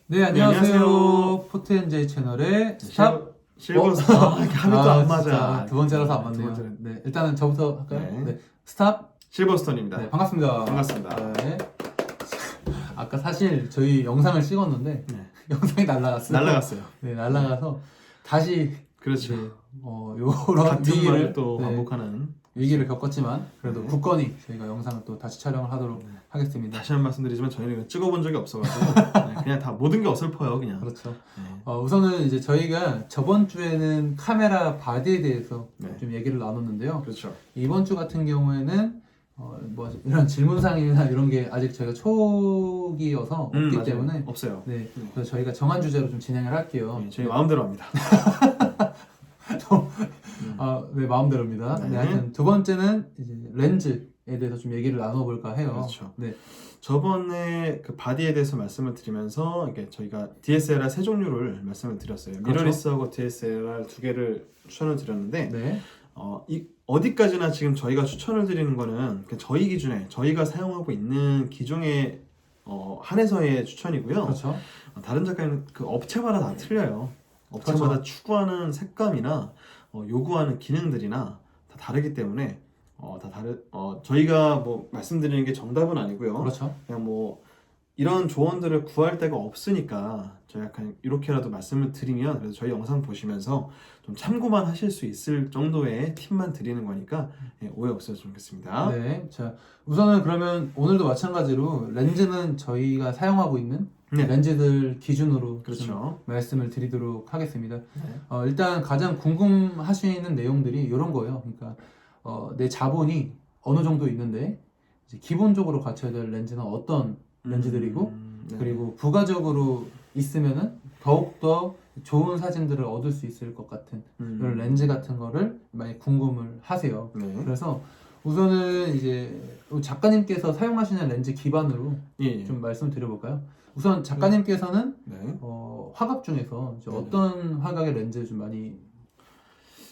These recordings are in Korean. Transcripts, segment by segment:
네, 안녕하세요. 안녕하세요. 포트엔제이 채널의 스탑. 실버스타. 이렇게 하면 또 안 맞아. 진짜 두 번째라서 안 두 맞네요. 번째는. 네, 일단은 저부터 할까요? 네. 네, 스탑. 실버스톤입니다. 네, 반갑습니다. 반갑습니다. 네. 아까 사실 저희 영상을 찍었는데 네. 영상이 날라갔어요. 날라갔어요. 네, 날라가서 다시 그렇죠. 네, 요런 같은 위기를 말을 또 네, 반복하는. 위기를 겪었지만 그래도 네. 굳건히 저희가 영상을 또 다시 촬영을 하도록 하겠습니다. 다시 한 번 말씀드리지만 저희는 찍어본 적이 없어가지고 네, 그냥 다 모든 게 어설퍼요, 그냥. 그렇죠. 네. 우선은 이제 저희가 저번 주에는 카메라 바디에 대해서 네. 좀 얘기를 나눴는데요. 그렇죠. 이번 주 같은 경우에는 뭐 이런 질문상이나 이런 게 아직 저희가 초기여서 없기 맞아요. 때문에 없어요. 네, 그래서 저희가 정한 주제로 좀 진행을 할게요. 네, 저희 마음대로 합니다. 네, 마음대로입니다. 네. 네, 하여튼 두 번째는 이제 렌즈에 대해서 좀 얘기를 나눠볼까 해요. 그렇죠. 네, 저번에 그 바디에 대해서 말씀을 드리면서 이게 저희가 DSLR 세 종류를 말씀을 드렸어요. 그렇죠. 미러리스하고 DSLR 두 개를 추천을 드렸는데 네, 어디까지나 지금 저희가 추천을 드리는 거는 그냥 저희 기준에 저희가 사용하고 있는 기종에 한해서의 추천이고요. 그렇죠. 다른 작가는 그 업체마다 다 틀려요. 업체마다 그렇죠. 추구하는 색감이나 요구하는 기능들이나 다 다르기 때문에 저희가 뭐 말씀드리는 게 정답은 아니고요. 그렇죠. 그냥 뭐 이런 조언들을 구할 데가 없으니까 저희 약간 이렇게라도 말씀을 드리면 그래서 저희 영상 보시면서 좀 참고만 하실 수 있을 정도의 팁만 드리는 거니까 오해 없으셨으면 좋겠습니다. 네, 자 우선은 그러면 오늘도 마찬가지로 렌즈는 저희가 사용하고 있는 네. 렌즈들 기준으로 그렇죠. 좀 말씀을 드리도록 하겠습니다. 네. 일단 가장 궁금하시는 내용들이 이런 거예요. 그러니까 내 자본이 어느 정도 있는데 이제 기본적으로 갖춰야 될 렌즈는 어떤 렌즈들이고 네. 그리고 부가적으로 있으면은 더욱더 좋은 사진들을 얻을 수 있을 것 같은 이런 렌즈 같은 거를 많이 궁금을 하세요. 네. 그래서 우선은 이제 작가님께서 사용하시는 렌즈 기반으로 예. 좀 말씀드려볼까요? 우선 작가님께서는 네. 화각 중에서 이제 네네. 어떤 화각의 렌즈를 좀 많이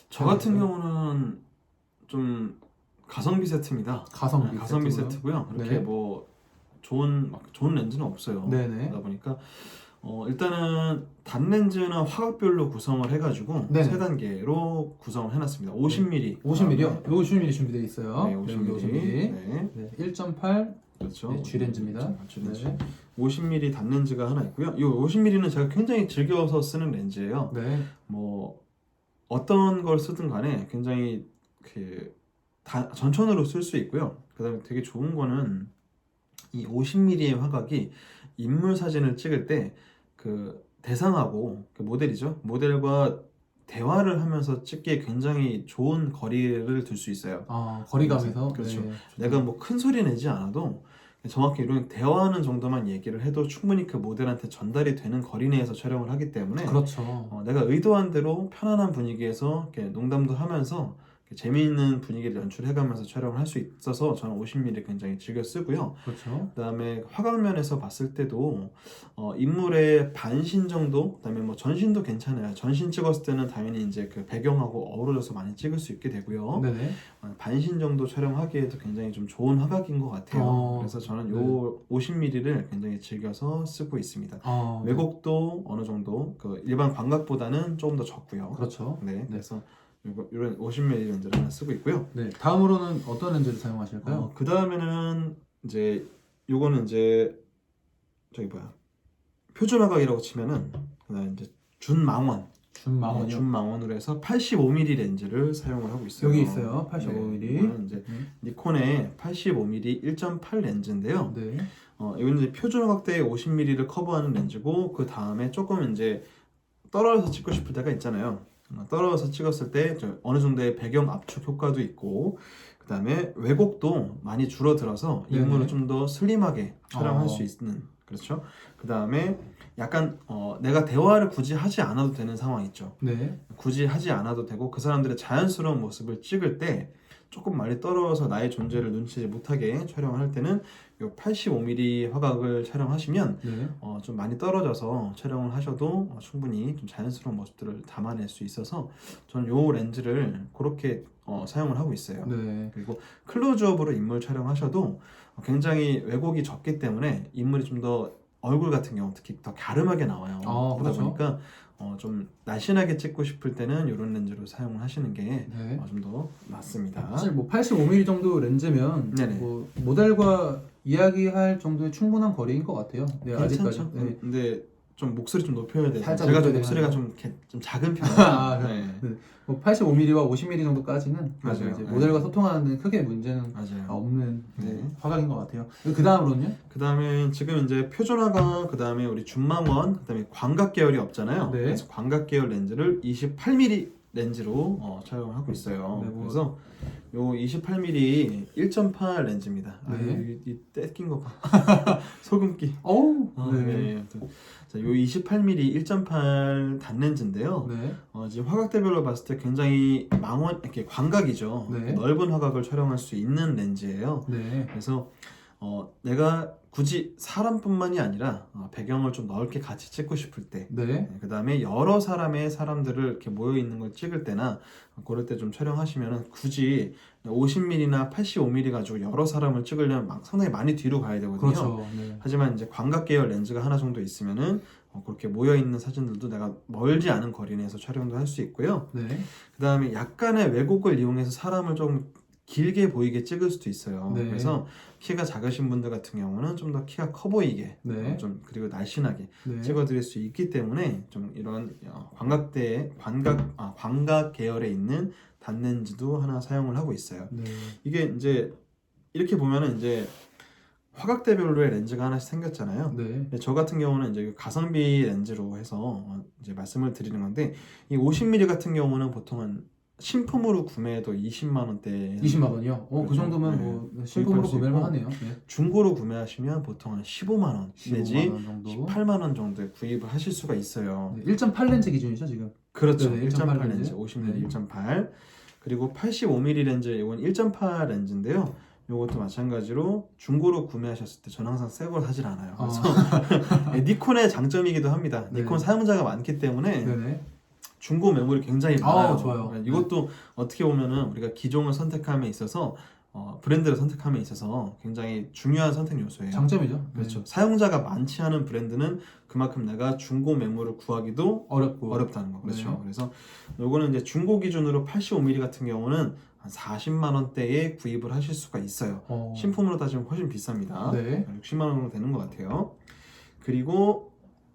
저 같은 사용하세요? 경우는 좀 가성비 세트입니다. 가성비 가성비 세트고요. 세트고요. 이렇게 네. 뭐 좋은 렌즈는 없어요. 네네. 그러다 보니까 일단은 단렌즈나 화각별로 구성을 해가지고 네네. 세 단계로 구성을 해놨습니다. 50mm. 50mm요? 요 50mm 준비되어 있어요. 네, 50mm. 50mm. 네. 네, 1.8 그렇죠. 네, G렌즈입니다. G렌즈. 네. 50mm 단렌즈가 하나 있고요. 이 50mm는 제가 굉장히 즐겨서 쓰는 렌즈예요. 네. 뭐 어떤 걸 쓰든 간에 굉장히 전천으로 쓸 수 있고요. 그다음에 되게 좋은 거는 이 50mm의 화각이 인물 사진을 찍을 때 그 대상하고 그 모델이죠. 모델과 대화를 하면서 찍기에 굉장히 좋은 거리를 둘 수 있어요. 거리감에서. 그렇죠. 네, 내가 뭐 큰 소리 내지 않아도 정확히 이런 대화하는 정도만 얘기를 해도 충분히 그 모델한테 전달이 되는 거리 내에서 촬영을 하기 때문에 그렇죠. 내가 의도한 대로 편안한 분위기에서 이렇게 농담도 하면서 이렇게 재미있는 분위기를 연출해가면서 촬영을 할 수 있어서 저는 50mm 굉장히 즐겨 쓰고요. 그렇죠. 그다음에 화각면에서 봤을 때도 인물의 반신 정도, 그다음에 뭐 전신도 괜찮아요. 전신 찍었을 때는 당연히 이제 그 배경하고 어우러져서 많이 찍을 수 있게 되고요. 네네. 반신 정도 촬영하기에도 굉장히 좀 좋은 화각인 것 같아요. 그래서 저는 요 50mm를 굉장히 즐겨서 쓰고 있습니다. 네. 왜곡도 어느 정도 그 일반 광각보다는 조금 더 적고요. 그렇죠. 네, 그래서 이런 50mm 렌즈를 하나 쓰고 있고요. 네. 다음으로는 어떤 렌즈를 사용하실까요? 그 다음에는 이제 요거는 이제 저기 뭐야 표준 화각이라고 치면은 그다음 이제 준망원. 준망원이요. 준망원으로 해서 85mm 렌즈를 사용을 하고 있어요. 여기 있어요. 85mm. 네, 이거는 이제 니콘의 85mm 1.8 렌즈인데요. 네. 이건 이제 표준 화각대의 50mm를 커버하는 렌즈고 그 다음에 조금 이제 떨어져서 찍고 싶을 때가 있잖아요. 떨어져서 찍었을 때 어느 정도의 배경 압축 효과도 있고 그 다음에 왜곡도 많이 줄어들어서 네네. 인물을 좀 더 슬림하게 촬영할 수 있는 그렇죠. 그 다음에 약간 내가 대화를 굳이 하지 않아도 되는 상황 있죠. 네. 굳이 하지 않아도 되고 그 사람들의 자연스러운 모습을 찍을 때 조금 많이 떨어져서 나의 존재를 눈치채지 못하게 촬영을 할 때는 이 85mm 화각을 촬영하시면 네. 좀 많이 떨어져서 촬영을 하셔도 충분히 좀 자연스러운 모습들을 담아낼 수 있어서 저는 이 렌즈를 그렇게 사용을 하고 있어요. 네. 그리고 클로즈업으로 인물 촬영하셔도 굉장히 왜곡이 적기 때문에 인물이 좀 더 얼굴 같은 경우 특히 더 갸름하게 나와요. 그러다 그렇죠. 보니까 좀 날씬하게 찍고 싶을 때는 이런 렌즈로 사용을 하시는 게 네. 좀 더 맞습니다. 사실 뭐 85mm 정도 렌즈면 네네. 뭐 모델과 이야기할 정도의 충분한 거리인 것 같아요. 네, 괜찮죠? 아직까지. 네. 근데 좀 목소리 좀 높여야 돼요. 살짝 제가 좀 높여야 목소리가 되나요? 좀 작은 편이에요. 아, 네. 뭐 85mm와 50mm 정도까지는 맞아요. 이제 네. 모델과 소통하는 크게 문제는 맞아요. 없는 네. 화각인 것 같아요. 그 다음으로는요? 그 다음에 지금 이제 표준화가 그 다음에 우리 준망원 그 다음에 광각 계열이 없잖아요. 네. 그래서 광각 계열 렌즈를 28mm 렌즈로 촬영을 하고 있어요. 네, 뭐. 그래서 요 28mm 1.8 렌즈입니다. 네. 이 떼낀 거 봐. 소금기. 어우, 네. 아무튼 자, 요 28mm 1.8 단렌즈인데요. 네. 지금 화각대별로 봤을 때 굉장히 이렇게 광각이죠. 네. 넓은 화각을 촬영할 수 있는 렌즈예요. 네. 그래서 내가 굳이 사람뿐만이 아니라 배경을 좀 넓게 같이 찍고 싶을 때, 네. 그 다음에 여러 사람들을 이렇게 모여 있는 걸 찍을 때나 그럴 때 좀 촬영하시면은 굳이 50mm나 85mm 가지고 여러 사람을 찍으려면 상당히 많이 뒤로 가야 되거든요. 그렇죠. 네. 하지만 하지만 이제 광각 계열 렌즈가 하나 정도 있으면은 그렇게 모여 있는 사진들도 내가 멀지 않은 거리 내에서 촬영도 할 수 있고요. 네. 그 다음에 약간의 왜곡을 이용해서 사람을 좀 길게 보이게 찍을 수도 있어요. 네. 그래서 키가 작으신 분들 같은 경우는 좀 더 키가 커 보이게 네. 좀 그리고 날씬하게 네. 찍어드릴 수 있기 때문에 좀 이런 광각 계열에 있는 단렌즈도 하나 사용을 하고 있어요. 네. 이게 이제 이렇게 보면은 이제 화각대별로의 렌즈가 하나씩 생겼잖아요. 네. 근데 저 같은 경우는 이제 가성비 렌즈로 해서 이제 말씀을 드리는 건데 이 50mm 같은 경우는 보통 한 신품으로 구매해도 20만 원대 20만 원이요? 그 그렇죠. 정도면 네. 뭐 신품으로 구입할 수 구매를 있고. 하네요. 네. 중고로 구매하시면 보통 한 15만 원 15만 내지 원 정도. 18만 원 정도에 구입을 하실 수가 있어요. 네, 1.8 렌즈 기준이죠 지금. 그렇죠. 네, 1.8 1.8 렌즈, 렌즈. 50mm 네. 1.8 그리고 85mm 렌즈 이건 1.8 렌즈인데요. 이것도 마찬가지로 중고로 구매하셨을 때 저는 항상 새 걸 사질 않아요. 그래서 니콘의 장점이기도 합니다. 네. 니콘 사용자가 많기 때문에 네네. 중고 매물이 굉장히 많아요. 좋아요. 이것도 어떻게 보면은 우리가 기종을 선택함에 있어서 브랜드를 선택함에 있어서 굉장히 중요한 선택 요소예요. 장점이죠. 그렇죠. 네. 사용자가 많지 않은 브랜드는 그만큼 내가 중고 매물을 구하기도 어렵고. 어렵다는 거. 그렇죠. 네. 그래서 요거는 이제 중고 기준으로 85mm 같은 경우는 한 40만 원대에 구입을 하실 수가 있어요. 신품으로 따지면 훨씬 비쌉니다. 네. 60만 원 정도 되는 것 같아요. 그리고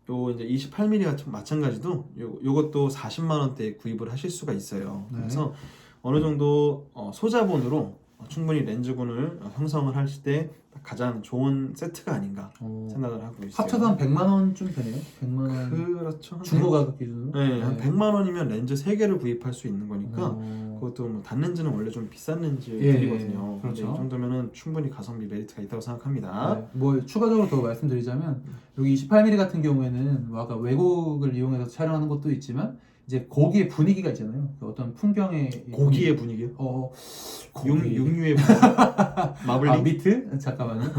요 이제 28mm 같은 마찬가지도 요것도 40만 원대에 구입을 하실 수가 있어요. 네. 그래서 어느 정도 소자본으로 충분히 렌즈군을 형성을 하실 때 가장 좋은 세트가 아닌가 생각을 하고 있어요. 합쳐서 한 100만 원쯤 되네요. 100만 원. 그렇죠. 한 중고 가격 기준으로. 네, 한 100만 원이면 렌즈 3개를 구입할 수 있는 거니까 어. 그것도 뭐 단렌즈는 원래 좀 비싼 렌즈들이거든요. 예, 근데 그렇죠. 이 정도면은 충분히 가성비 메리트가 있다고 생각합니다. 네. 뭐 추가적으로 더 말씀드리자면 여기 28mm 같은 경우에는 뭐 아까 왜곡을 이용해서 촬영하는 것도 있지만 이제 거기에 분위기가 있잖아요. 그 어떤 풍경의 고기의 분위기요? 육류의 분위기? 마블링? 미트? 잠깐만요.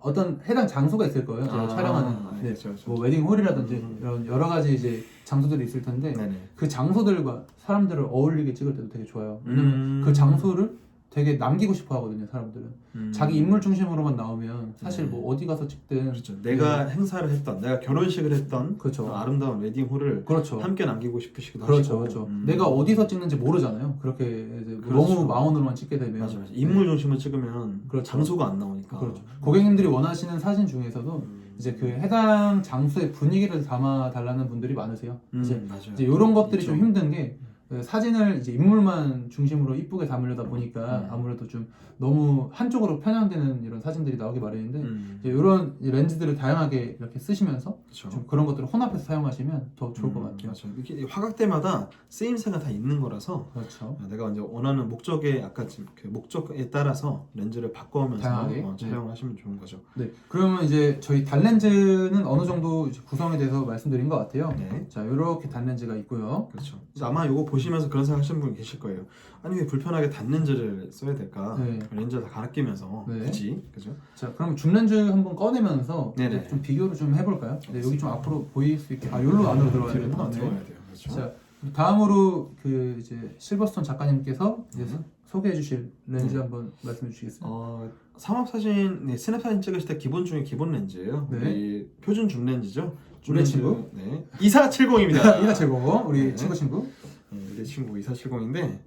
어떤 해당 장소가 있을 거예요. 제가 촬영하는 네. 그렇죠, 그렇죠. 뭐 웨딩홀이라든지 음. 이런 여러 가지 이제 장소들이 있을 텐데 네네. 그 장소들과 사람들을 어울리게 찍을 때도 되게 좋아요. 왜냐면 그 장소를 되게 남기고 싶어 하거든요, 사람들은. 자기 인물 중심으로만 나오면 사실 뭐 어디 가서 찍든 그렇죠. 내가 행사를 했던, 내가 결혼식을 했던 그렇죠. 아름다운 웨딩홀을 그렇죠. 함께 남기고 싶으시기도 그렇죠, 하시고. 그렇죠. 내가 어디서 찍는지 모르잖아요. 그렇게 이제 그렇죠. 너무 마운으로만 찍게 되면 맞아, 맞아. 인물 중심을 찍으면 그렇죠. 장소가 안 나오니까. 그렇죠. 고객님들이 원하시는 사진 중에서도 이제 그 해당 장소의 분위기를 담아 달라는 분들이 많으세요. 이제 맞아요. 이제 이런 것들이 있죠. 좀 힘든 게 사진을 이제 인물만 중심으로 이쁘게 담으려다 보니까 아무래도 좀 너무 한쪽으로 편향되는 이런 사진들이 나오기 마련인데 이제 이런 렌즈들을 다양하게 이렇게 쓰시면서 그렇죠. 좀 그런 것들을 혼합해서 사용하시면 더 좋을 것 같아요. 맞죠. 이렇게 화각대마다 쓰임새가 다 있는 거라서 그렇죠. 내가 이제 원하는 목적에 아까 지금 그 목적에 따라서 렌즈를 바꿔오면서 다양하게. 촬영하시면 좋은 거죠. 네. 그러면 이제 저희 단렌즈는 어느 정도 이제 구성에 대해서 말씀드린 것 같아요. 네. 자, 이렇게 단렌즈가 있고요. 그렇죠. 그래서 아마 이거 보시면서 그런 생각 하시는 분 계실 거예요. 아니 왜 불편하게 단렌즈를 써야 될까? 네. 렌즈를 다 갈아 끼면서 네. 굳이 그죠? 자, 그럼 줌렌즈 한번 꺼내면서 네네. 좀 비교를 좀 해볼까요? 네, 여기 좀 앞으로 보일 수 있게. 여기로 안으로 들어가야 되구나. 네. 들어가야 돼요. 그렇죠. 자, 다음으로 그 이제 실버스톤 작가님께서 이제 소개해 주실 렌즈 한번 말씀해 주시겠어요? 상업 사진, 네, 스냅 사진 찍으실 때 기본 중에 기본 렌즈예요. 네. 우리 표준 줌 렌즈죠. 우리 친구? 네. 2470입니다. 이나 제고 우리 네. 친구. 우리 친구 2470인데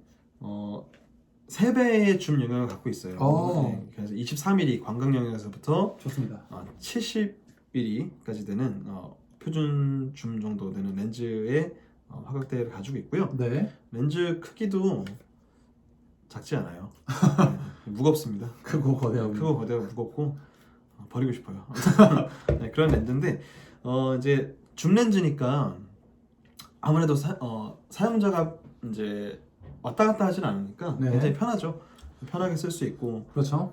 3배의 줌 영역을 갖고 있어요. 네, 그래서 24mm 광각 영역에서부터 좋습니다. 70mm까지 되는 표준 줌 정도 되는 렌즈의 화각대를 가지고 있고요. 네. 렌즈 크기도 작지 않아요. 네, 무겁습니다. 크고 거대하고. 크고 거대하고 무겁고 버리고 싶어요. 네, 그런 렌즈인데 이제 줌 렌즈니까 아무래도 사용자가 이제 왔다 갔다 하진 않으니까 네. 굉장히 편하죠. 편하게 쓸 수 있고 그렇죠.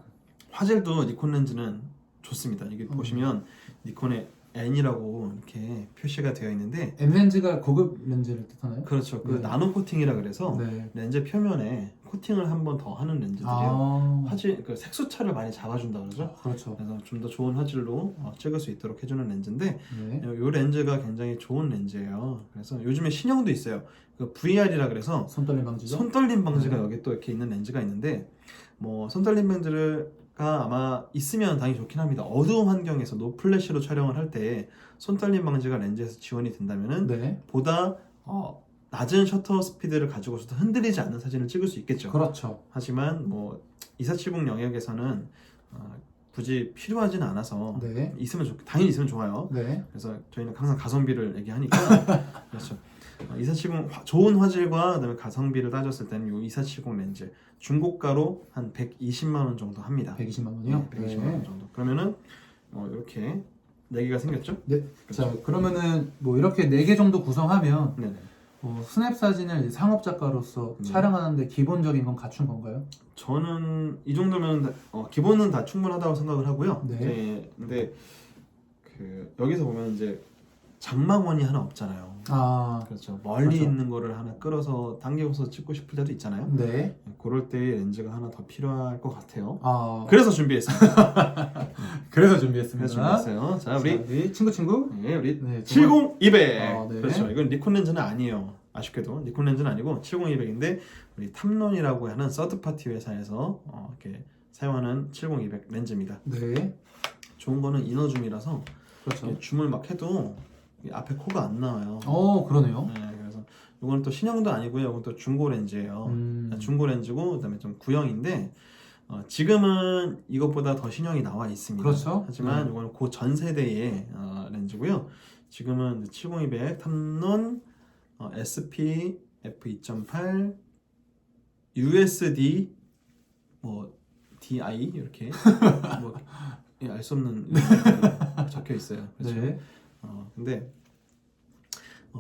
화질도 니콘 렌즈는 좋습니다. 이게 보시면 니콘의 N이라고 이렇게 표시가 되어 있는데 M 렌즈가 고급 렌즈를 뜻하나요? 그렇죠. 그 네. 나노 코팅이라 그래서 네. 렌즈 표면에 코팅을 한 번 더 하는 렌즈들이에요. 아, 화질, 그 색소차를 많이 잡아준다 그러죠. 그렇죠. 그래서 좀 더 좋은 화질로 찍을 수 있도록 해주는 렌즈인데 네. 이 렌즈가 굉장히 좋은 렌즈예요. 그래서 요즘에 신형도 있어요. 그 VR이라 그래서 손떨림 방지죠. 손떨림 방지가 네. 여기 또 이렇게 있는 렌즈가 있는데 뭐 손떨림 렌즈가 아마 있으면 당연히 좋긴 합니다. 어두운 환경에서 노플래시로 촬영을 할 때 손떨림 방지가 렌즈에서 지원이 된다면은 네. 보다 낮은 셔터 스피드를 가지고서도 흔들리지 않는 사진을 찍을 수 있겠죠. 그렇죠. 하지만 뭐 2470 영역에서는 굳이 필요하지는 않아서 네. 당연히 있으면 좋아요. 네. 그래서 저희는 항상 가성비를 얘기하니까 그렇죠. 2470 좋은 화질과 그다음에 가성비를 따졌을 때는 이 2470 렌즈 중고가로 한 120만 원 정도 합니다. 120만 원이요? 네, 120만 원 정도. 그러면은 이렇게 4개가 생겼죠? 네. 그렇죠. 자, 그러면은 뭐 이렇게 4개 정도 구성하면 네네. 스냅 사진을 상업 작가로서 네. 촬영하는데 기본적인 건 갖춘 건가요? 저는 이 정도면 기본은 다 충분하다고 생각을 하고요. 네. 네, 근데 여기서 보면 이제 장막원이 하나 없잖아요. 아, 그렇죠. 멀리 그렇죠. 있는 거를 하나 끌어서 당겨서 찍고 싶을 때도 있잖아요. 네. 그럴 때 렌즈가 하나 더 필요할 것 같아요. 아, 그래서 준비했습니다. 그래서 준비했습니다. 그래서 준비했어요. 자, 우리 친구. 네, 우리 네, 70, 200. 아, 네. 그렇죠. 이건 니콘 렌즈는 아니에요. 아쉽게도 니콘 렌즈는 아니고 70, 200인데 우리 탐론이라고 하는 서드 파티 회사에서 이렇게 사용하는 70, 200 렌즈입니다. 네. 좋은 거는 이너 줌이라서 그렇죠. 줌을 막 해도 이 앞에 코가 안 나와요. 그러네요. 네, 그래서 이건 또 신형도 아니고요. 이건 또 중고 렌즈예요. 중고 렌즈고 그다음에 좀 구형인데 지금은 이것보다 더 신형이 나와 있습니다. 그렇죠. 하지만 이건 그 전 세대의 렌즈고요. 지금은 70-200 탐론 SP f2.8 USD 뭐 DI 이렇게 뭐 알 수 없는 적혀 있어요. 그렇죠. 네. 근데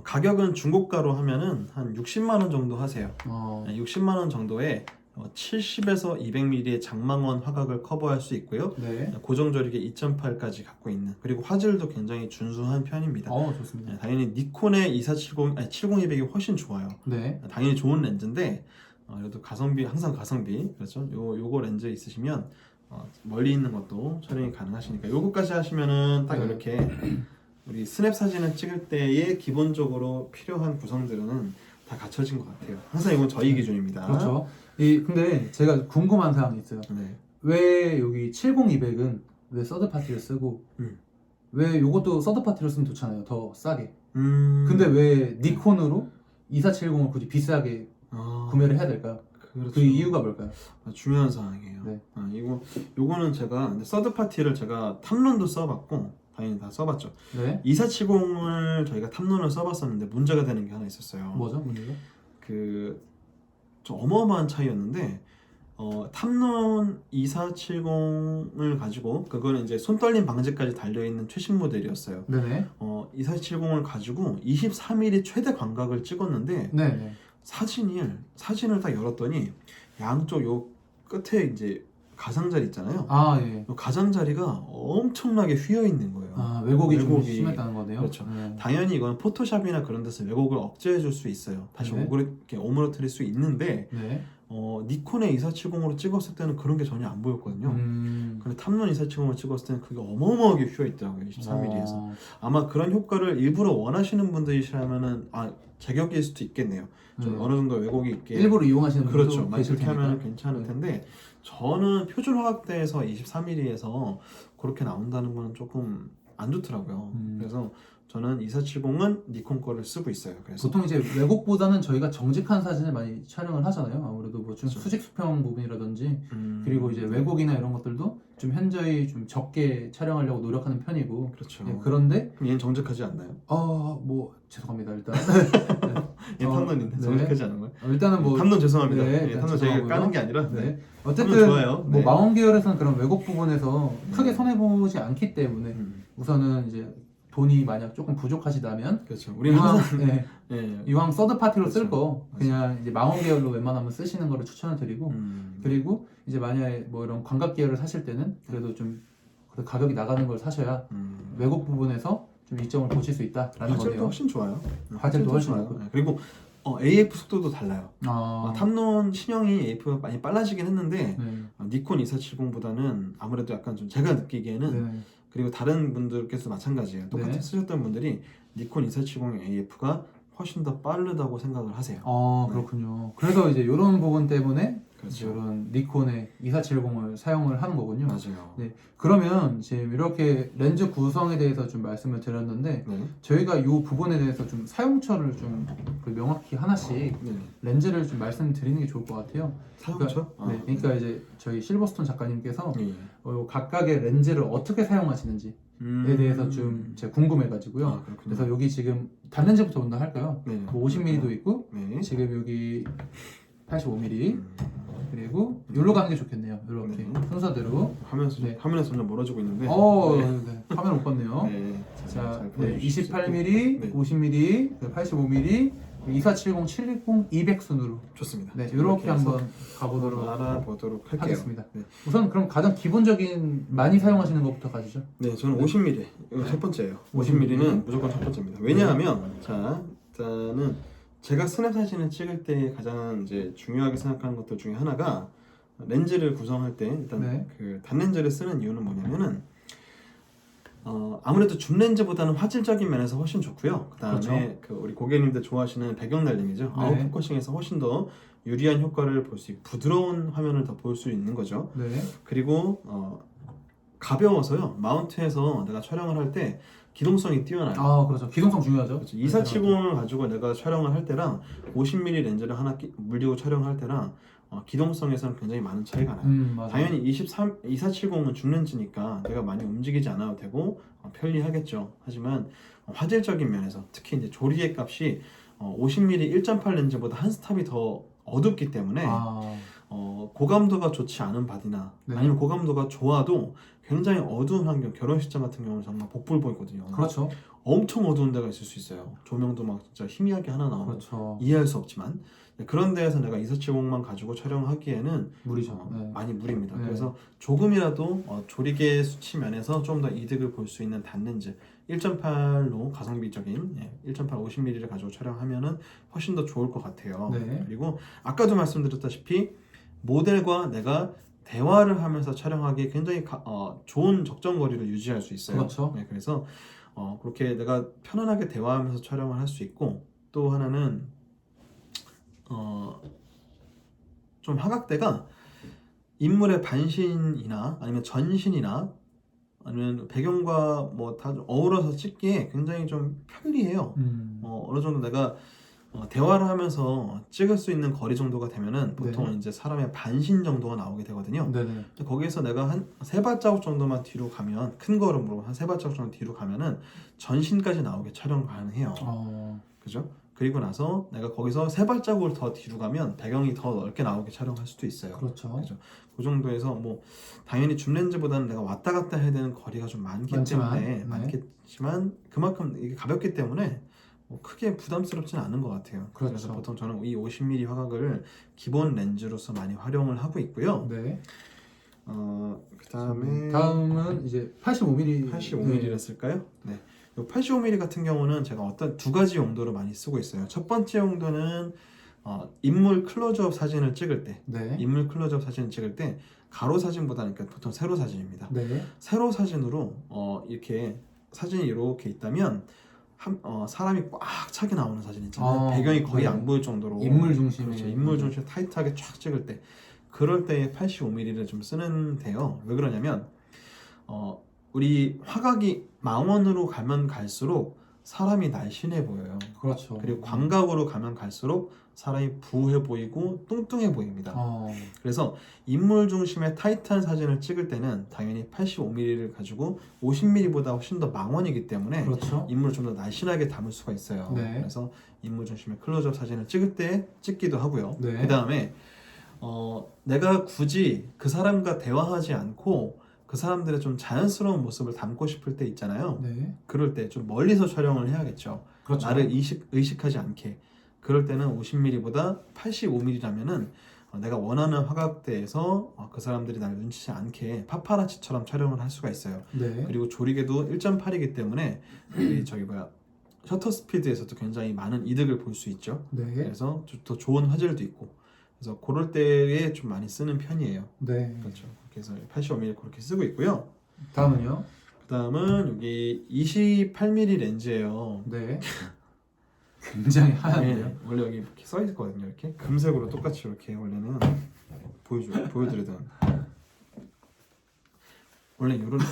가격은 중고가로 하면은 한 60만 원 정도 하세요. 60만 원 정도에 70에서 200mm의 장망원 화각을 커버할 수 있고요. 네. 고정 조리개 2.8까지 갖고 있는, 그리고 화질도 굉장히 준수한 편입니다. 좋습니다. 당연히 니콘의 70-200이 훨씬 좋아요. 네. 당연히 좋은 렌즈인데 그래도 가성비, 항상 가성비, 그렇죠? 요거 렌즈 있으시면 멀리 있는 것도 촬영이 가능하시니까 요거까지 하시면은 딱 네. 이렇게 우리 스냅 사진을 찍을 때에 기본적으로 필요한 구성들은 다 갖춰진 것 같아요. 항상 이건 저희 기준입니다. 그렇죠. 근데 제가 궁금한 사항이 있어요. 네. 왜 여기 70-200은 왜 서드 파티를 쓰고 왜 요것도 서드 파티로 쓰면 좋잖아요. 더 싸게. 근데 왜 니콘으로 2470을 굳이 비싸게 구매를 해야 될까요? 그렇죠. 그 이유가 뭘까요? 중요한 사항이에요. 네. 요거는 제가 서드 파티를 제가 탐론도 써봤고 당연히 다 써봤죠. 네. 2470을 저희가 탐론을 써봤었는데 문제가 되는 게 하나 있었어요. 뭐죠? 문제가? 좀 어마어마한 차이였는데 탐론 2470을 가지고, 그거는 이제 손떨림 방지까지 달려있는 최신 모델이었어요. 네네. 2470을 가지고 23mm 최대 광각을 찍었는데 네네. 사진을 딱 열었더니 양쪽 요 끝에 이제 가장자리 있잖아요. 예. 요 가장자리가 엄청나게 휘어 있는 거예요. 왜곡이 좀 심했다는 거네요. 그렇죠. 당연히 이건 포토샵이나 그런 데서 왜곡을 억제해 줄 수 있어요. 다시 네. 이렇게 오므러뜨릴 수 있는데 네. 니콘의 2470으로 찍었을 때는 그런 게 전혀 안 보였거든요. 근데 탐론 2470으로 찍었을 때는 그게 어마어마하게 휘어 있더라고요. 23mm에서. 아마 그런 효과를 일부러 원하시는 분들이시라면은 제격일 수도 있겠네요. 좀 어느 정도 왜곡이 있게 일부러 이용하시는 분도 그렇죠. 계실 그렇게 테니까. 하면 괜찮을 텐데 저는 표준 화각대에서 23mm에서 그렇게 나온다는 거는 조금 안 좋더라고요. 그래서 저는 2470은 니콘 거를 쓰고 있어요. 그래서 보통 이제 왜곡보다는 저희가 정직한 사진을 많이 촬영을 하잖아요. 아무래도 뭐 좀 그렇죠. 수직 수평 부분이라든지 그리고 이제 왜곡이나 이런 것들도 좀 현저히 좀 적게 촬영하려고 노력하는 편이고. 그렇죠. 예, 그런데 그럼 얘는 정직하지 않나요? 뭐 죄송합니다. 일단 얘 탐론인데 네. 정직하지 않은 거예요? 일단은 뭐 탐론 죄송합니다. 네, 예, 일단 탐론 제가 죄송하고요. 까는 게 아니라 네. 탐론 어쨌든 좋아요. 뭐 네. 망원 계열에서는 그런 왜곡 부분에서 크게 손해 보지 않기 때문에 우선은 이제 돈이 만약 조금 부족하시다면 그렇죠. 우리는 이왕 항상 예, 예. 이왕 서드 파티로 쓸 그렇죠. 거 그냥 이제 망원 계열로 웬만하면 쓰시는 거를 추천을 드리고 그리고 이제 만약에 뭐 이런 광각 계열을 사실 때는 그래도 좀 그래도 가격이 나가는 걸 사셔야 왜곡 부분에서 좀 이점을 보실 수 있다라는 화질도 거네요. 훨씬 좋아요. 화질도 훨씬 좋아요. 좋고. 예, 그리고 AF 속도도 달라요. 아, 탐론 신형이 AF가 많이 빨라지긴 했는데 네. 니콘 2470보다는 아무래도 약간 좀 제가 느끼기에는 네. 그리고 다른 분들께서 마찬가지예요. 똑같이 네. 쓰셨던 분들이 니콘 2470 AF가 훨씬 더 빠르다고 생각을 하세요. 네. 그렇군요. 그래서 이제 이런 부분 때문에 그렇죠. 이런 니콘의 2470을 사용을 하는 거군요. 맞아요. 네. 그러면 지금 이렇게 렌즈 구성에 대해서 좀 말씀을 드렸는데 네. 저희가 이 부분에 대해서 좀 사용처를 좀 명확히 하나씩 네. 렌즈를 좀 말씀드리는 게 좋을 것 같아요. 사용처? 네, 그러니까 이제 저희 실버스톤 작가님께서 예. 각각의 렌즈를 어떻게 사용하시는지에 대해서 좀 제가 궁금해가지고요. 그렇군요. 그래서 여기 지금 단렌즈부터 먼저 할까요? 네. 뭐 50mm도 있고 네. 지금 여기 85mm 그리고 여기로 가는 게 좋겠네요. 이렇게 네. 순서대로. 네. 화면에서 점점 멀어지고 있는데. 네. 카메라 못 봤네요. 네. 자, 잘 네, 보여주실 수 28mm, 네. 50mm, 85mm, 2470, 720, 200 순으로. 좋습니다. 네, 이렇게 한번 가보도록 알아보도록 할게요. 하겠습니다. 네. 우선 그럼 가장 기본적인 많이 사용하시는 것부터 가시죠. 네, 저는 50mm 이거 첫 번째예요. 50mm는 무조건 첫 번째입니다. 왜냐하면 자 일단은 제가 스냅 사진을 찍을 때 가장 이제 중요하게 생각하는 것들 중에 하나가 렌즈를 구성할 때 일단 네. 그 단렌즈를 쓰는 이유는 뭐냐면은 아무래도 줌 렌즈보다는 화질적인 면에서 훨씬 좋고요. 그다음에 그 우리 고객님들 좋아하시는 배경 날림이죠. 네. 아웃포커싱에서 훨씬 더 유리한 효과를 볼 수 있고 부드러운 화면을 더 볼 수 있는 거죠. 네. 그리고 가벼워서요. 마운트에서 내가 촬영을 할 때 기동성이 뛰어나요. 그렇죠. 기동성 중요하죠. 그렇죠. 2470을 가지고 내가 촬영을 할 때랑 50mm 렌즈를 하나 물리고 촬영할 때랑 기동성에서는 굉장히 많은 차이가 나요. 맞아요. 당연히 2470은 줌 렌즈니까 내가 많이 움직이지 않아도 되고 편리하겠죠. 하지만 화질적인 면에서 특히 이제 조리개 값이 50mm 1.8 렌즈보다 한 스탑이 더 어둡기 때문에 고감도가 좋지 않은 바디나 네. 아니면 고감도가 좋아도 굉장히 어두운 환경, 결혼식장 같은 경우는 정말 복불복이거든요. 그렇죠. 엄청 어두운 데가 있을 수 있어요. 조명도 막 진짜 희미하게 하나 나오고 그렇죠. 이해할 수 없지만 그런 데에서 내가 2470만 가지고 촬영하기에는 무리죠. 네. 많이 무리입니다. 네. 그래서 조금이라도 조리개 수치 면에서 좀 더 이득을 볼 수 있는 단렌즈 1.8로 가성비적인 1.8 50mm를 가지고 촬영하면은 훨씬 더 좋을 것 같아요. 네. 그리고 아까도 말씀드렸다시피 모델과 내가 대화를 하면서 촬영하기에 굉장히 좋은 적정 거리를 유지할 수 있어요. 그렇죠. 네, 그래서 그렇게 내가 편안하게 대화하면서 촬영을 할 수 있고 또 하나는 좀 화각대가 인물의 반신이나 아니면 전신이나 아니면 배경과 뭐 다 어우러서 찍기에 굉장히 좀 편리해요. 어느 정도 내가 대화를 하면서 찍을 수 있는 거리 정도가 되면은 보통 네. 이제 사람의 반신 정도가 나오게 되거든요. 네네. 거기에서 내가 한 3발자국 정도만 뒤로 가면 큰 걸음으로 한 3발자국 정도 뒤로 가면은 전신까지 나오게 촬영 가능해요. 그죠? 그리고 나서 내가 거기서 3발자국을 더 뒤로 가면 배경이 더 넓게 나오게 촬영할 수도 있어요. 그렇죠. 그죠? 그 정도에서 뭐 당연히 줌 렌즈보다는 내가 왔다 갔다 해야 되는 거리가 좀 많겠지만 그만큼 이게 가볍기 때문에 뭐 크게 부담스럽지는 않은 것 같아요. 그렇죠. 그래서 보통 저는 이 50mm 화각을 기본 렌즈로서 많이 활용을 하고 있고요. 네. 그다음에 다음은 이제 85mm. 85mm를 쓸까요? 네. 이 85mm 같은 경우는 제가 어떤 두 가지 용도로 많이 쓰고 있어요. 첫 번째 용도는 인물 클로즈업 사진을 찍을 때, 네. 인물 클로즈업 사진을 찍을 때 가로 사진보다는 그러니까 보통 세로 사진입니다. 네. 세로 사진으로 이렇게 사진이 이렇게 있다면 사람이 꽉 차게 나오는 사진 있잖아요. 배경이 거의 네. 안 보일 정도로 인물 중심에. 그렇죠. 인물 중심에 타이트하게 쫙 찍을 때 그럴 때 85mm를 좀 쓰는데요. 왜 그러냐면 우리 화각이 망원으로 가면 갈수록 사람이 날씬해 보여요. 그렇죠. 그리고 광각으로 가면 갈수록 사람이 부해 보이고 뚱뚱해 보입니다. 그래서 인물 중심의 타이트한 사진을 찍을 때는 당연히 85mm를 가지고 50mm보다 훨씬 더 망원이기 때문에 그렇죠. 인물을 좀 더 날씬하게 담을 수가 있어요. 네. 그래서 인물 중심의 클로즈업 사진을 찍을 때 찍기도 하고요. 네. 그 다음에 내가 굳이 그 사람과 대화하지 않고 그 사람들의 좀 자연스러운 모습을 담고 싶을 때 있잖아요. 네. 그럴 때 좀 멀리서 촬영을 해야겠죠. 그렇죠. 나를 의식하지 않게. 그럴 때는 50mm보다 85mm라면은 내가 원하는 화각대에서 그 사람들이 나를 눈치채지 않게 파파라치처럼 촬영을 할 수가 있어요. 네. 그리고 조리개도 1.8이기 때문에 셔터 스피드에서도 굉장히 많은 이득을 볼 수 있죠. 네. 그래서 더 좋은 화질도 있고. 그래서 그럴 때에 좀 많이 쓰는 편이에요. 네. 그렇죠. 그래서 85mm 그렇게 쓰고 있고요. 다음은요? 그 다음은 여기 28mm 렌즈예요. 네. 굉장히 하얀데요. 네, 원래 여기 이렇게 써 있거든요. 이렇게 금색으로 똑같이 이렇게 원래는 보여드리던 원래 이렇게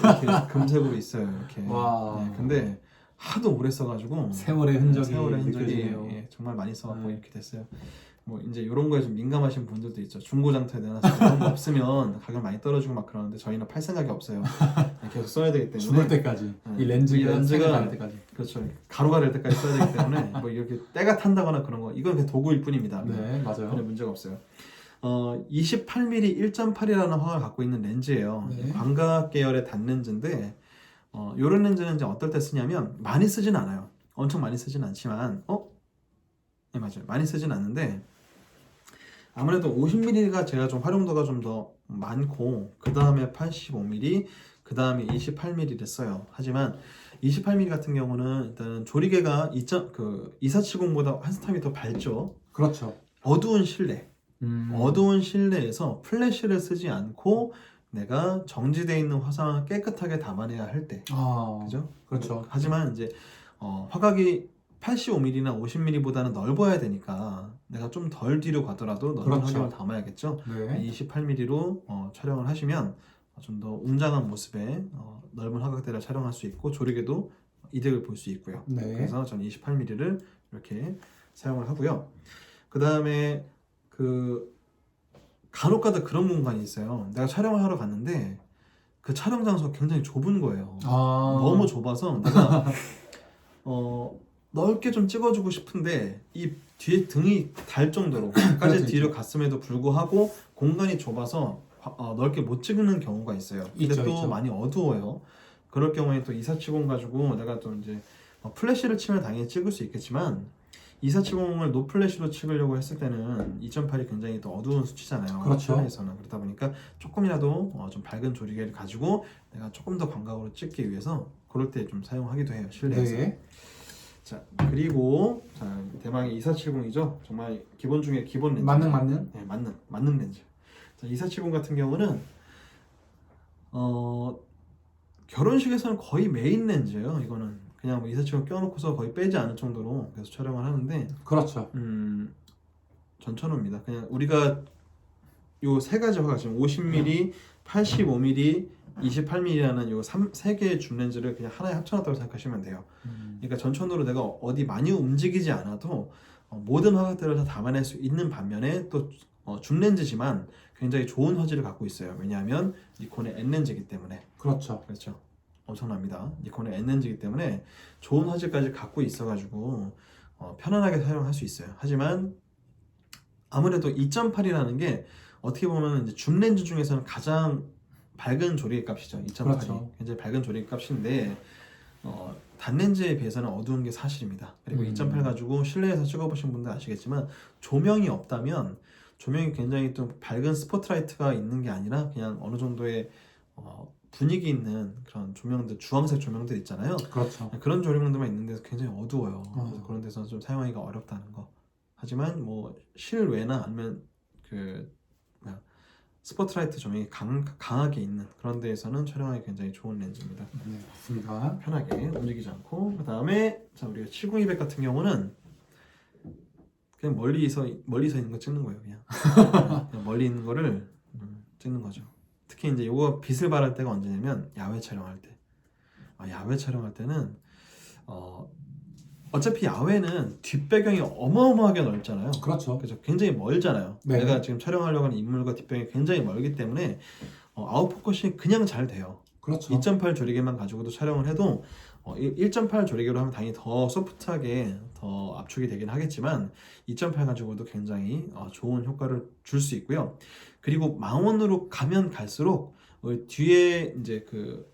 금색으로 있어요. 이렇게. 와. 네, 근데 하도 오래 써가지고 세월의 흔적이 세월의 흔적이 느껴지네요. 정말 많이 써갖고 네. 이렇게 됐어요. 뭐 이제 이런 거에 좀 민감하신 분들도 있죠. 중고장터에 내놨을 때 이런 거 없으면 가격 많이 떨어지고 막 그러는데 저희는 팔 생각이 없어요. 계속 써야 되기 때문에 죽을 때까지 네. 이 렌즈가 색이 날 때까지. 그렇죠. 가루가 될 때까지 써야 되기 때문에 뭐 이렇게 때가 탄다거나 그런 거 이건 그냥 도구일 뿐입니다. 네, 맞아요. 전혀 문제가 없어요. 28mm 1.8이라는 화각을 갖고 있는 렌즈예요. 네. 광각 계열의 단렌즈인데 이런 렌즈는 이제 어떨 때 쓰냐면 많이 쓰진 않아요. 엄청 많이 쓰진 않지만 네, 맞아요. 많이 쓰진 않는데 아무래도 50mm가 제가 좀 활용도가 좀 더 많고 그 다음에 85mm 그 다음에 28mm를 써요. 하지만 28mm 같은 경우는 일단 조리개가 2470보다 한 스텝이 더 밝죠. 그렇죠. 어두운 실내 어두운 실내에서 플래시를 쓰지 않고 내가 정지되어 있는 화상을 깨끗하게 담아내야 할 때 그죠? 그렇죠. 하지만 이제 화각이 85mm나 50mm보다는 넓어야 되니까 내가 좀 덜 뒤로 가더라도 넓은 그렇죠. 화경을 담아야겠죠. 네. 28mm로 촬영을 하시면 좀 더 웅장한 모습의 넓은 화각대를 촬영할 수 있고 조리개도 이득을 볼 수 있고요. 네. 그래서 저는 28mm를 이렇게 사용을 하고요. 그 다음에 간혹가다 그런 공간이 있어요. 내가 촬영을 하러 갔는데 그 촬영 장소가 굉장히 좁은 거예요. 너무 좁아서 내가 넓게 좀 찍어주고 싶은데 이 뒤에 등이 달 정도로까지 뒤로 갔음에도 불구하고 공간이 좁아서 넓게 못 찍는 경우가 있어요. 근데 있죠, 또 있죠. 많이 어두워요. 그럴 경우에 또 2470 가지고 내가 또 이제 플래시를 치면 당연히 찍을 수 있겠지만 2470을 노플래시로 찍으려고 했을 때는 2.8이 굉장히 또 어두운 수치잖아요. 그렇죠. 에서는 그러다 보니까 조금이라도 좀 밝은 조리개를 가지고 내가 조금 더 광각으로 찍기 위해서 그럴 때 좀 사용하기도 해요. 실내에서. 네. 자 그리고 대망의 2470이죠. 정말 기본 중에 기본 렌즈. 만능. 네, 만능 렌즈. 자, 2470 같은 경우는 결혼식에서는 거의 메인 렌즈예요. 이거는 그냥 뭐 2470 껴놓고서 거의 빼지 않을 정도로 계속 촬영을 하는데 그렇죠. 전천후입니다. 그냥 우리가 요 세 가지 화각 지금 50mm, 85mm, 28mm라는 요 세 개의 줌 렌즈를 그냥 하나에 합쳐놨다고 생각하시면 돼요. 그러니까 전천후로 내가 어디 많이 움직이지 않아도 모든 화각들을 다 담아낼 수 있는 반면에 또 줌 렌즈지만 굉장히 좋은 화질을 갖고 있어요. 왜냐하면 니콘의 N 렌즈이기 때문에. 그렇죠. 그렇죠. 엄청납니다. 니콘의 N 렌즈이기 때문에 좋은 화질까지 갖고 있어가지고 편안하게 사용할 수 있어요. 하지만 아무래도 2.8이라는 게 어떻게 보면 이제 줌 렌즈 중에서는 가장 밝은 조리개 값이죠. 2.8이 그렇죠. 굉장히 밝은 조리개 값인데 단렌즈에 비해서는 어두운 게 사실입니다. 그리고 2.8 가지고 실내에서 찍어보신 분들 아시겠지만 조명이 없다면 조명이 굉장히 좀 밝은 스포트라이트가 있는 게 아니라 그냥 어느 정도의 분위기 있는 그런 조명들, 주황색 조명들 있잖아요. 그렇죠. 그런 조명들만 있는 데서 굉장히 어두워요. 그래서 그런 데서 좀 사용하기가 어렵다는 거 하지만 뭐 실외나 아니면 그 스포트라이트 조명이 강하게 있는 그런 데에서는 촬영하기 굉장히 좋은 렌즈입니다. 네, 맞습니다. 편하게 움직이지 않고. 그 다음에 자 우리가 70-200 같은 경우는 그냥 멀리서 있는 거 찍는 거예요. 그냥 멀리 있는 거를 찍는 거죠. 특히 이제 요거 빛을 발할 때가 언제냐면 야외 촬영할 때. 야외 촬영할 때는 어차피 야외는 뒷배경이 어마어마하게 넓잖아요. 그렇죠. 그죠? 굉장히 멀잖아요. 네. 내가 지금 촬영하려고 하는 인물과 뒷배경이 굉장히 멀기 때문에 아웃포커싱이 그냥 잘 돼요. 그렇죠. 2.8 조리개만 가지고도 촬영을 해도 1.8 조리개로 하면 당연히 더 소프트하게 더 압축이 되긴 하겠지만 2.8 가지고도 굉장히 좋은 효과를 줄 수 있고요. 그리고 망원으로 가면 갈수록 뒤에 이제 그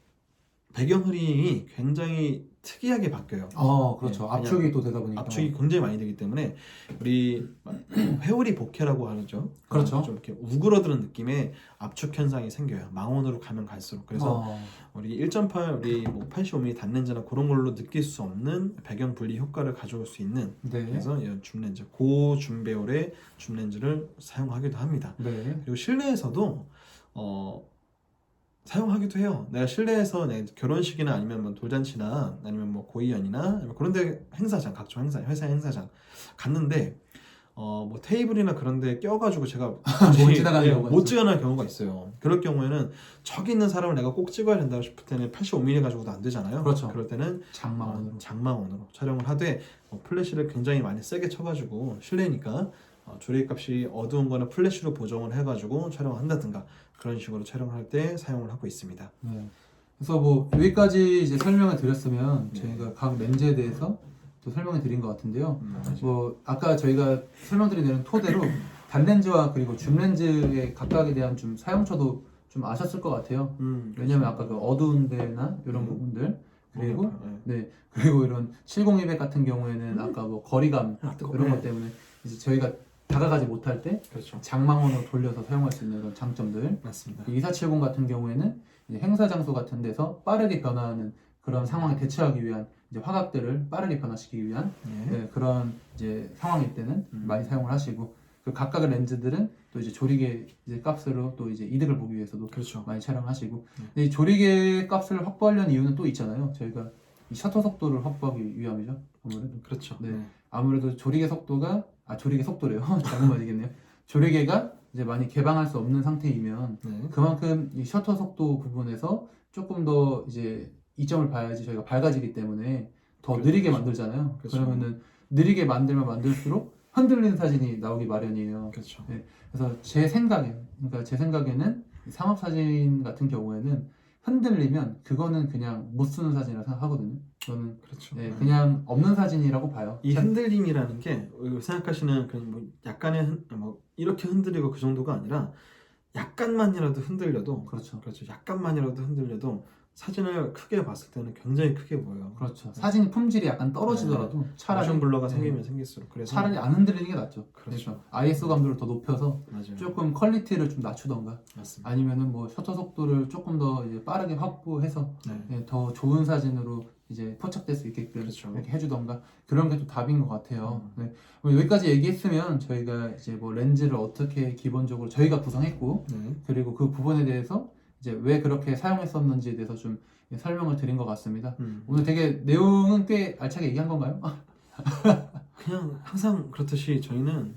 배경 흐림이 굉장히 특이하게 바뀌어요. 그렇죠. 네, 압축이 또 되다 보니까. 압축이 굉장히 많이 되기 때문에 우리 회오리 복회라고 하죠. 그렇죠. 좀 이렇게 우그러드는 느낌의 압축 현상이 생겨요. 망원으로 가면 갈수록. 그래서 우리 1.8 우리 뭐 85mm 단렌즈나 그런 걸로 느낄 수 없는 배경 분리 효과를 가져올 수 있는 네. 그래서 이런 줌렌즈 고줌 배열의 줌렌즈를 사용하기도 합니다. 네. 그리고 실내에서도 사용하기도 해요. 내가 실내에서 결혼식이나 아니면 뭐 돌잔치나 아니면 뭐 고이연이나 아니면 그런데 행사장 각종 행사 회사 행사장 갔는데 뭐 테이블이나 그런데 껴가지고 제가 못 지나가는 경우가 못 있죠. 지나가는 경우가 있어요. 그럴 경우에는 저기 있는 사람을 내가 꼭 찍어야 된다 싶을 때는 85mm 가지고도 안 되잖아요. 그렇죠. 그럴 때는 장망원으로. 장망원으로 촬영을 하되 플래시를 굉장히 많이 세게 쳐가지고 실내니까 조리개 값이 어두운 거는 플래시로 보정을 해가지고 촬영을 한다든가 그런 식으로 촬영을 할 때 사용을 하고 있습니다. 네. 그래서 뭐 여기까지 이제 설명을 드렸으면 네. 저희가 각 렌즈에 대해서 또 설명을 드린 것 같은데요. 맞아요. 뭐 아까 저희가 설명드린 내용 토대로 단렌즈와 그리고 줌렌즈의 각각에 대한 좀 사용처도 좀 아셨을 것 같아요. 왜냐면 아까 그 어두운 데나 이런 부분들 그리고 네 그리고 이런 70-200 같은 경우에는 아까 뭐 거리감 이런 것 때문에 이제 저희가 다가가지 못할 때 그렇죠. 장망원으로 돌려서 사용할 수 있는 그런 장점들. 맞습니다. 2470 같은 경우에는 이제 행사 장소 같은 데서 빠르게 변화하는 그런 상황에 대처하기 위한 이제 화각들을 빠르게 변화시키기 위한 네, 그런 이제 상황일 때는 많이 사용을 하시고 그 각각의 렌즈들은 또 이제 조리개 이제 값으로 또 이제 이득을 보기 위해서도 그렇죠. 많이 촬영하시고 근데 이 조리개 값을 확보하려는 이유는 또 있잖아요. 저희가 이 셔터 속도를 확보하기 위함이죠. 아무래도 그렇죠. 네. 아무래도 조리개 속도가 조리개 속도래요. 잘못 말이겠네요. 조리개가 이제 많이 개방할 수 없는 상태이면 네. 그만큼 이 셔터 속도 부분에서 조금 더 이제 이점을 봐야지 저희가 밝아지기 때문에 더 그렇죠. 느리게 만들잖아요. 그렇죠. 그러면은 느리게 만들면 만들수록 흔들리는 사진이 나오기 마련이에요. 그렇죠. 네. 그래서 제 생각에는 상업 사진 같은 경우에는 흔들리면 그거는 그냥 못 쓰는 사진이라 생각하거든요. 저는 그렇죠. 네, 그냥 없는 사진이라고 봐요. 이 흔들림이라는 게 생각하시는 그냥 뭐 약간의 뭐 이렇게 흔들리고 그 정도가 아니라 약간만이라도 흔들려도 그렇죠. 약간만이라도 흔들려도 사진을 크게 봤을 때는 굉장히 크게 보여요. 그렇죠. 사진 품질이 약간 떨어지더라도 차라리 모션 블러가 네. 생기면 생길수록 그래서 차라리 안 흔들리는 게 낫죠. 그렇죠. ISO 감도를 더 높여서 맞아요. 조금 퀄리티를 좀 낮추던가 맞습니다. 아니면은 뭐 셔터 속도를 조금 더 이제 빠르게 확보해서 네. 더 좋은 사진으로 이제 포착될 수 있게끔 그렇죠. 이렇게 해주던가 그런 게 또 답인 것 같아요. 네. 여기까지 얘기했으면 저희가 이제 뭐 렌즈를 어떻게 기본적으로 저희가 구성했고 네. 그리고 그 부분에 대해서 이제 왜 그렇게 사용했었는지에 대해서 좀 설명을 드린 것 같습니다. 오늘 되게 내용은 꽤 알차게 얘기한 건가요? 그냥 항상 그렇듯이 저희는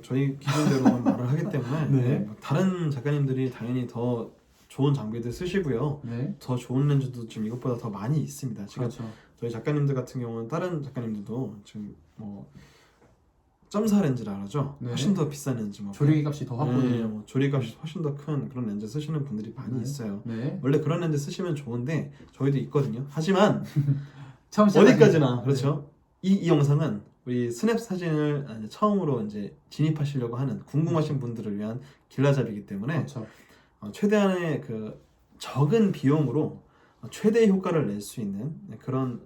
저희 기준대로만 말을 하기 때문에 네. 뭐 다른 작가님들이 당연히 더 좋은 장비들 쓰시고요. 네. 더 좋은 렌즈도 지금 이것보다 더 많이 있습니다. 지금 그렇죠. 저희 작가님들 같은 경우는 다른 작가님들도 지금 뭐 점사 렌즈라 그러죠. 네. 훨씬 더 비싼 렌즈 뭐 조리개 값이 더 확보돼요. 뭐 조리값이 훨씬 더 큰 그런 렌즈 쓰시는 분들이 많이 네. 있어요. 네. 원래 그런 렌즈 쓰시면 좋은데 저희도 있거든요. 하지만 처음 어디까지나 그렇죠. 이 영상은 우리 스냅 사진을 처음으로 이제 진입하시려고 하는 궁금하신 분들을 위한 길라잡이기 때문에 그렇죠. 최대한의 그 적은 비용으로 최대의 효과를 낼 수 있는 그런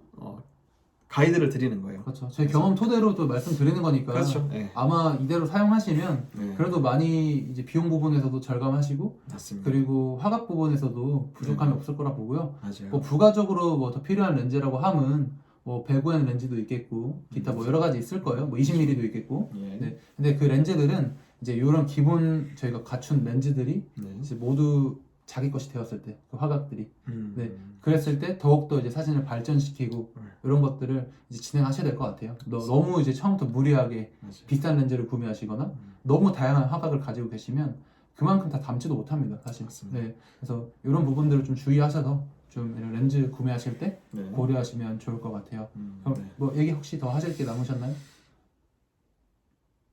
가이드를 드리는 거예요. 그렇죠. 저희 경험 토대로 또 말씀드리는 거니까 그렇죠. 네. 아마 이대로 사용하시면 네. 그래도 많이 이제 비용 부분에서도 절감하시고 맞습니다. 그리고 화각 부분에서도 부족함이 네. 없을 거라 보고요. 맞아요. 뭐 부가적으로 뭐 더 필요한 렌즈라고 함은 뭐 105엔 렌즈도 있겠고 기타 뭐 여러 가지 있을 거예요. 뭐 20mm도 있겠고. 예. 네. 근데 그 렌즈들은 이제 이런 기본 저희가 갖춘 렌즈들이 네. 이제 모두 자기 것이 되었을 때 그 화각들이 네. 음. 그랬을 때 더욱더 이제 사진을 발전시키고 이런 것들을 이제 진행하셔야 될 것 같아요. 너무 이제 처음부터 무리하게 맞아요. 비싼 렌즈를 구매하시거나 너무 다양한 화각을 가지고 계시면 그만큼 다 담지도 못합니다, 사실. 맞습니다. 네. 그래서 이런 부분들을 좀 주의하셔서 좀 이런 렌즈 구매하실 때 네. 고려하시면 좋을 것 같아요. 그럼 네. 뭐 얘기 혹시 더 하실 게 남으셨나요?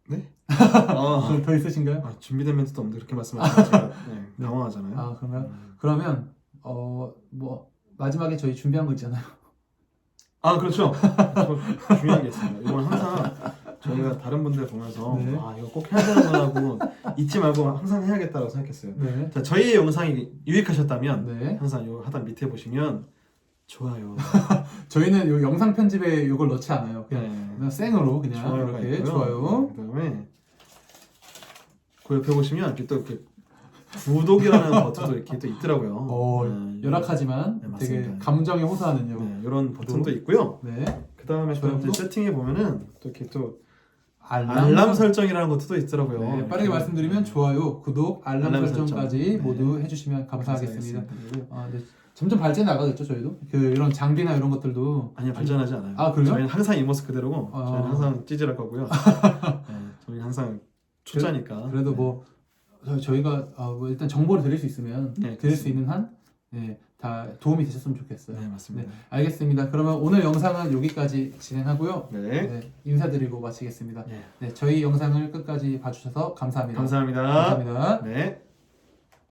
네? 아, 더 있으신가요? 준비된 멘트도 없는데 그렇게 말씀하시면 제가 네, 당황하잖아요. 아 그러면 그러면 뭐 마지막에 저희 준비한 거 있잖아요. 아 그렇죠. 중요한 게 있습니다. 이건 항상 저희가 다른 분들 보면서 네. 아 이거 꼭 해야 되는구나 하고 잊지 말고 항상 해야겠다고 생각했어요. 네. 자, 저희의 영상이 유익하셨다면 네. 항상 요 하단 밑에 보시면 좋아요. 저희는 요 영상 편집에 이걸 넣지 않아요. 그냥, 네. 그냥 생으로 그냥 좋아요가 이렇게 있고요. 좋아요. 그다음에 그 옆에 보시면 이렇게 또 이렇게 구독이라는 버튼도 이렇게 또 있더라고요. 네, 열악하지만 네, 되게 맞습니다. 감정에 호소하는 요. 네, 이런 버튼도 있고요. 네. 그다음에 또 좋아요. 이제 세팅해 보면은 또 이렇게 또 알람, 알람 설정이라는 것도 또 있더라고요. 네, 이렇게. 빠르게 말씀드리면 좋아요, 구독, 알람, 알람 설정까지 설정. 모두 해주시면 감사하겠습니다. 감사하겠습니다. 그리고 네. 점점 발전해 나가겠죠 저희도. 그 이런 장비나 이런 것들도 아니요, 발전하지 않아요. 아, 그래요? 저희는 항상 이 모습 그대로고 아. 저희는 항상 찌질할 거고요. 네, 저희는 항상 초짜니까. 그래도 네. 뭐 저희가 뭐 일단 정보를 드릴 수 있으면 네, 드릴 수 있는 한 다 도움이 되셨으면 좋겠어요. 네, 맞습니다. 알겠습니다. 그러면 오늘 영상은 여기까지 진행하고요. 네. 네, 인사드리고 마치겠습니다. 네. 네, 저희 영상을 끝까지 봐주셔서 감사합니다. 감사합니다. 감사합니다. 네.